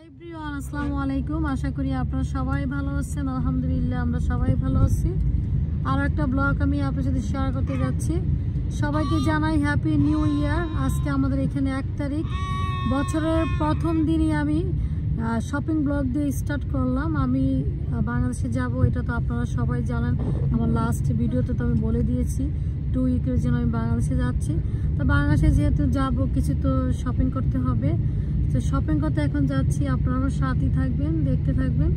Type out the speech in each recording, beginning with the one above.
Everyone আসসালামু আলাইকুম। আশা করি আপনারা সবাই ভালো আছেন। আলহামদুলিল্লাহ আমরা সবাই ভালো আছি। আর একটা ব্লগ আমি আপনার সাথে শেয়ার করতে যাচ্ছি। সবাইকে জানাই হ্যাপি নিউ ইয়ার। আজকে আমাদের এখানে 1 তারিখ, বছরের প্রথম দিনই আমি শপিং ব্লগ দিয়ে স্টার্ট করলাম। আমি বাংলাদেশে যাব, এটা তো আপনারা সবাই জানেন। আমার লাস্ট ভিডিওতে তো আমি বলে দিয়েছি 2 উইকের জন্য আমি বাংলাদেশে যাচ্ছি। তো বাংলাদেশে যেহেতু যাব, কিছু তো শপিং করতে হবে। তো শপিং করতে এখন যাচ্ছি, আপনারা আমার সাথেই থাকবেন, দেখতে থাকবেন।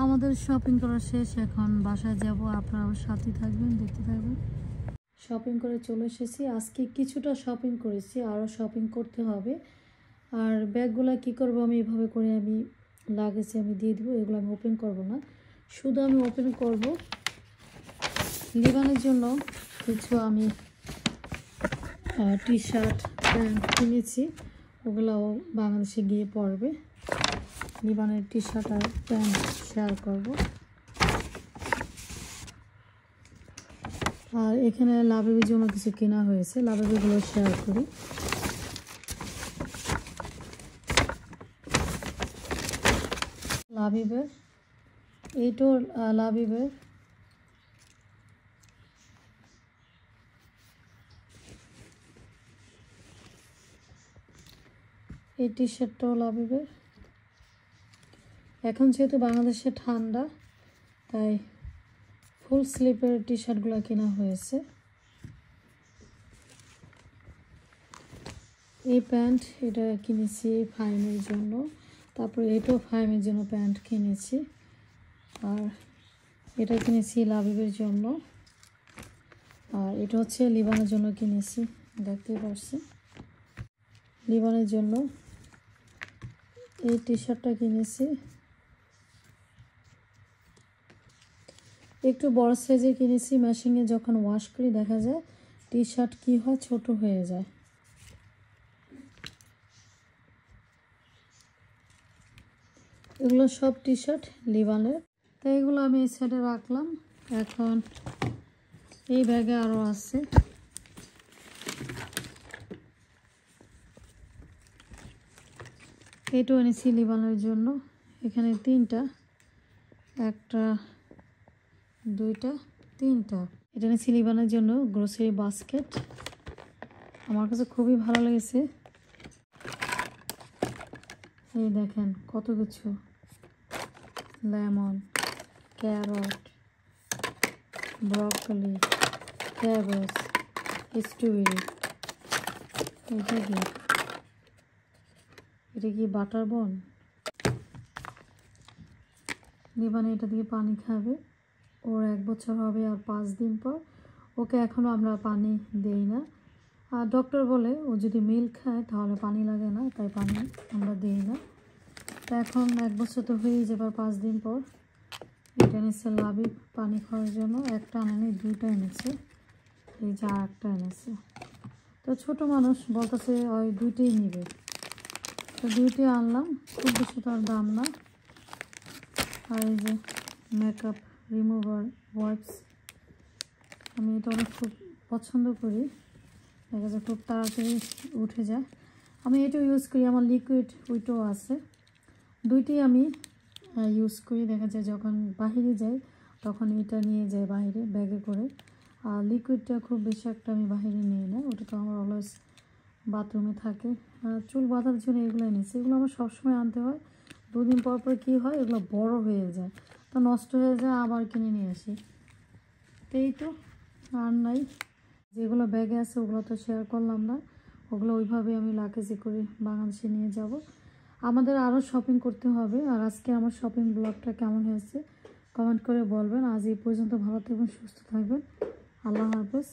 আমাদের শপিং করা শেষ, এখন বাসায় যাব। আপনারা সাথে থাকবেন, দেখতে থাকবেন। শপিং করে চলে এসেছি। আজকে কিছুটা শপিং করেছি, আরও শপিং করতে হবে। আর ব্যাগগুলো কি করব, আমি এভাবে করে আমি লাগেজে আমি দিয়ে দেবো। এগুলো আমি ওপেন করব না, শুধু আমি ওপেন করব লিবানের জন্য কিছু আমি টি শার্ট প্যান্ট কিনেছি, ওগুলোও বাংলাদেশে গিয়ে পরবে। লিবানের টি শার্ট আর প্যান্ট শেয়ার করব। আর এখানে লাভেবির জন্য কিছু কেনা হয়েছে, লাভেবিগুলো শেয়ার করি। লাভেবের এইটাও লাভেবের, এই টি শার্টটাও লাভেবের। এখন যেহেতু বাংলাদেশে ঠান্ডা, তাই ফুল স্লিপের টি শার্টগুলো কেনা হয়েছে। এই প্যান্ট এটা কিনেছি ফাইমের জন্য, তারপরে এটাও ফাইমের জন্য প্যান্ট কিনেছি। আর এটা কিনেছি লাভেবের জন্য, আর এটা হচ্ছে লিবানের জন্য কিনেছি, দেখতে পাচ্ছি লিবানের জন্য। এই টি শার্টটা কিনেছি, একটু বড় সাইজে কিনেছি। মেশিনে যখন ওয়াশ করি দেখা যায় টি শার্ট কী হয়, ছোট হয়ে যায়। এগুলো সব টি শার্ট লিবানের, তাই এগুলো আমি এই সাইডে রাখলাম। এখন এই ব্যাগে আরও আছে। এটাও এনেছি লিবানের জন্য। এখানে তিনটা, একটা দুইটা তিনটা। এটা এনেছি লিবানের জন্য গ্রোসারি বাস্কেট, আমার কাছে খুবই ভালো লেগেছে। এই দেখেন কত কিছু, lemon, carrot, broccoli, cabbage, strawberry. এটা কি বাটার বন? লিবান এটা দিয়ে পানি খাবে, ওর 1 বছর হবে আর 5 দিন পর। ওকে এখনও আমরা পানি দেই না, আর ডক্টর বলে ও যদি মিল্ক খায় তাহলে পানি লাগে না, তাই পানি আমরা দিই না। তো এখন 1 বছর তো হয়েই যাবে, 5 দিন পর। এটা এনেছে লাভি পানি খাওয়ার জন্য, একটা আনেনি, 2টা এনেছে। এই যে আর একটা এনেছে। তো ছোটো মানুষ বলতেছে ওই 2টাই নিবে, তো 2টাই আনলাম, খুব বেশি তার দাম না। আর এই যে মেকআপ রিমুভার ওয়াইপস, আমি এটা অনেক খুব পছন্দ করি, দেখা যায় খুব তাড়াতাড়ি উঠে যায়। আমি এটাও ইউজ করি, আমার লিকুইড ওইটাও আছে। 2টি আমি ইউজ করি, দেখা যায় যখন বাহিরে যাই তখন এটা নিয়ে যাই বাইরে ব্যাগে করে। আর লিকুইডটা খুব বেশি একটা আমি বাহিরে নিই না, ওটা তো আমার অলওয়েজ বাথরুমে থাকে। চুল বাঁধার জন্য এগুলো এনেছি, এগুলো আমার সবসময় আনতে হয়। 2 দিন পর পর কী হয়, এগুলো বড় হয়ে যায়, তো নষ্ট হয়ে যায়, আবার কিনে নিয়ে আসি। এই তো আর নাই। যেগুলো ব্যাগে আছে ওগুলো তো শেয়ার করলাম না, ওগুলো ওইভাবে আমি লাগেজে করে বাংলাদেশে নিয়ে যাব। আমাদের আরও শপিং করতে হবে। আর আজকে আমার শপিং ব্লগটা কেমন হয়েছে কমেন্ট করে বলবেন। আজ এই পর্যন্ত, ভালো থাকবেন, সুস্থ থাকবেন, আল্লাহ হাফেজ।